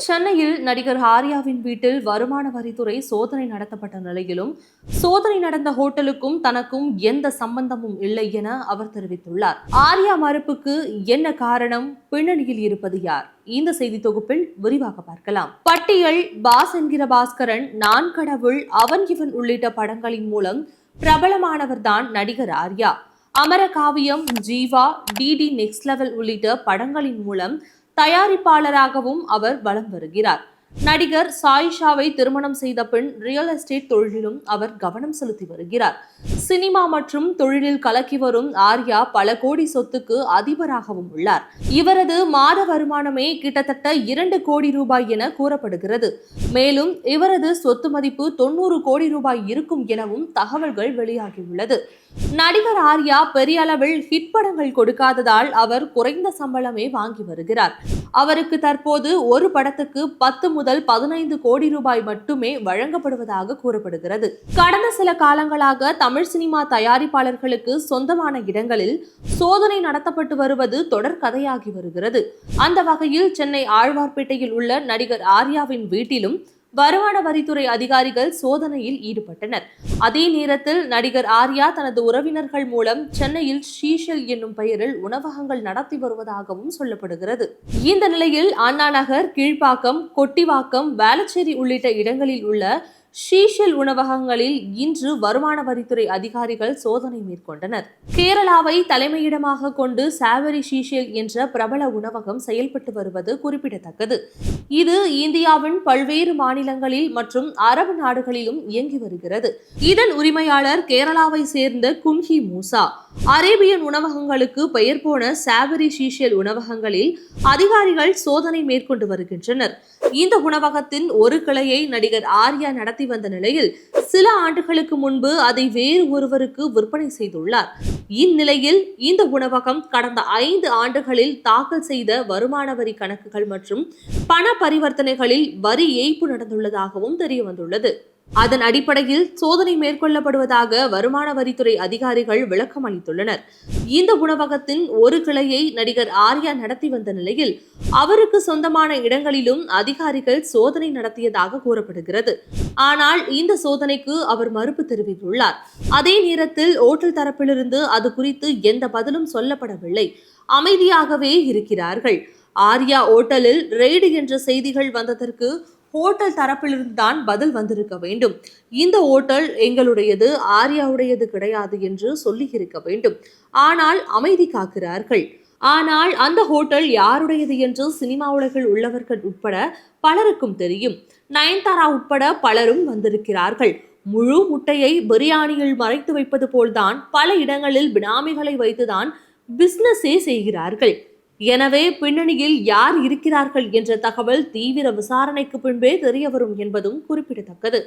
சென்னையில் நடிகர் ஆர்யாவின் வீட்டில் வருமான வரித்துறை சோதனை நடத்தப்பட்ட நிலையிலும் சோதனை நடந்த ஹோட்டலுக்கும் தனக்கும் எந்த சம்பந்தமும் இல்லை என அவர் தெரிவித்துள்ளார். ஆர்யா மறுப்புக்கு என்ன காரணம், பின்னணியில் இருப்பது யார்? இந்த செய்தி தொகுப்பில் விரிவாக பார்க்கலாம். பட்டியல், பாஸ் என்கிற பாஸ்கரன், நான் கடவுள், அவன் இவன் உள்ளிட்ட படங்களின் மூலம் பிரபலமானவர்தான் நடிகர் Arya. அமரகாவியம், Jeeva, DD next level உள்ளிட்ட படங்களின் மூலம் தயாரிப்பாளராகவும் அவர் வலம் வருகிறார். நடிகர் சாயிஷாவை திருமணம் செய்த பின் ரியல் எஸ்டேட் தொழிலிலும் அவர் கவனம் செலுத்தி வருகிறார். சினிமா மற்றும் தொழிலில் கலக்கி வரும் ஆர்யா பல கோடி சொத்துக்கு அதிபராகவும் உள்ளார். இவரது மாத வருமானமே கிட்டத்தட்ட 2 கோடி ரூபாய் என கூறப்படுகிறது. மேலும் இவரது சொத்து மதிப்பு 90 கோடி ரூபாய் இருக்கும் எனவும் தகவல்கள் வெளியாகியுள்ளது. நடிகர் ஆர்யா பெரிய அளவில் ஹிட் படங்கள் கொடுக்காததால் அவர் குறைந்த சம்பளமே வாங்கி வருகிறார். அவருக்கு தற்போது ஒரு படத்துக்கு 10 முதல் 15 கோடி ரூபாய் மட்டுமே வழங்கப்படுவதாக கூறப்படுகிறது. கடந்த சில காலங்களாக தமிழ் சினிமா தயாரிப்பாளர்களுக்கு சொந்தமான இடங்களில் சோதனை நடத்தப்பட்டு வருவது தொடர் கதையாகி வருகிறது. அந்த வகையில் சென்னை ஆழ்வார்பேட்டையில் உள்ள நடிகர் ஆர்யாவின் வீட்டிலும் வருமான வரித்துறை அதிகாரிகள் சோதனையில் ஈடுபட்டனர். அதே நேரத்தில் நடிகர் ஆர்யா தனது உறவினர்கள் மூலம் சென்னையில் ஷீஷல் என்னும் பெயரில் உணவகங்கள் நடத்தி வருவதாகவும் சொல்லப்படுகிறது. இந்த நிலையில் அண்ணா நகர், கீழ்ப்பாக்கம், கொட்டிவாக்கம், வேளச்சேரி உள்ளிட்ட இடங்களில் உள்ள ஷீஷல் உணவகங்களில் இன்று வருமான வரித்துறை அதிகாரிகள் சோதனை மேற்கொண்டனர். கேரளாவை தலைமையிடமாக கொண்டு சாவரி ஷீஷல் என்ற பிரபல உணவகம் செயல்பட்டு வருவது குறிப்பிடத்தக்கது. இது இந்தியாவின் பல்வேறு மாநிலங்களில் மற்றும் அரபு நாடுகளிலும் இயங்கி வருகிறது. இதன் உரிமையாளர் கேரளாவை சேர்ந்த குன்ஹி மூசா. அரேபியன் உணவகங்களுக்கு பெயர் போன சாவரி ஷீஷல் உணவகங்களில் அதிகாரிகள் சோதனை மேற்கொண்டு வருகின்றனர். இந்த உணவகத்தின் ஒரு கிளையை நடிகர் ஆர்யா நடத்தி வந்த நிலையில் சில ஆண்டுகளுக்கு முன்பு அதை வேறு ஒருவருக்கு விற்பனை செய்துள்ளார். இந்நிலையில் இந்த உணவகம் கடந்த 5 ஆண்டுகளில் தாக்கல் செய்த வருமான வரி கணக்குகள் மற்றும் பண பரிவர்த்தனைகளில் வரி ஏய்ப்பு நடந்துள்ளதாகவும் தெரியவந்துள்ளது. அதன் அடிப்படையில் சோதனை மேற்கொள்ளப்படுவதாக வருமான வரித்துறை அதிகாரிகள் விளக்கம் அளித்துள்ளனர். இந்த உணவகத்தின் ஒரு கிளையை நடிகர் ஆர்யா நடத்தி வந்த நிலையில் அவருக்கு சொந்தமான இடங்களிலும் அதிகாரிகள் சோதனை நடத்தியதாக கூறப்படுகிறது. ஆனால் இந்த சோதனைக்கு அவர் மறுப்பு தெரிவித்துள்ளார். அதே நேரத்தில் ஓட்டல் தரப்பிலிருந்து அது குறித்து எந்த பதிலும் சொல்லப்படவில்லை. அமைதியாகவே இருக்கிறார்கள். ஆர்யா ஓட்டலில் ரெய்டு என்ற செய்திகள் வந்ததற்கு ஹோட்டல் தரப்பிலிருந்து தான் பதில் வந்திருக்க வேண்டும். இந்த ஹோட்டல் எங்களுடையது, ஆர்யாவுடையது கிடையாது என்று சொல்லி இருக்க வேண்டும். ஆனால் அமைதி காக்கிறார்கள். ஆனால் அந்த ஹோட்டல் யாருடையது என்று சினிமா உலகில் உள்ளவர்கள் உட்பட பலருக்கும் தெரியும். நயன்தாரா உட்பட பலரும் வந்திருக்கிறார்கள். முழு முட்டையை பிரியாணியில் மறைத்து வைப்பது போல்தான் பல இடங்களில் பினாமிகளை வைத்துதான் பிசினஸே செய்கிறார்கள். எனவே பின்னணியில் யார் இருக்கிறார்கள் என்ற தகவல் தீவிர விசாரணைக்கு பின்பே தெரியவரும் என்பதும் குறிப்பிடத்தக்கது.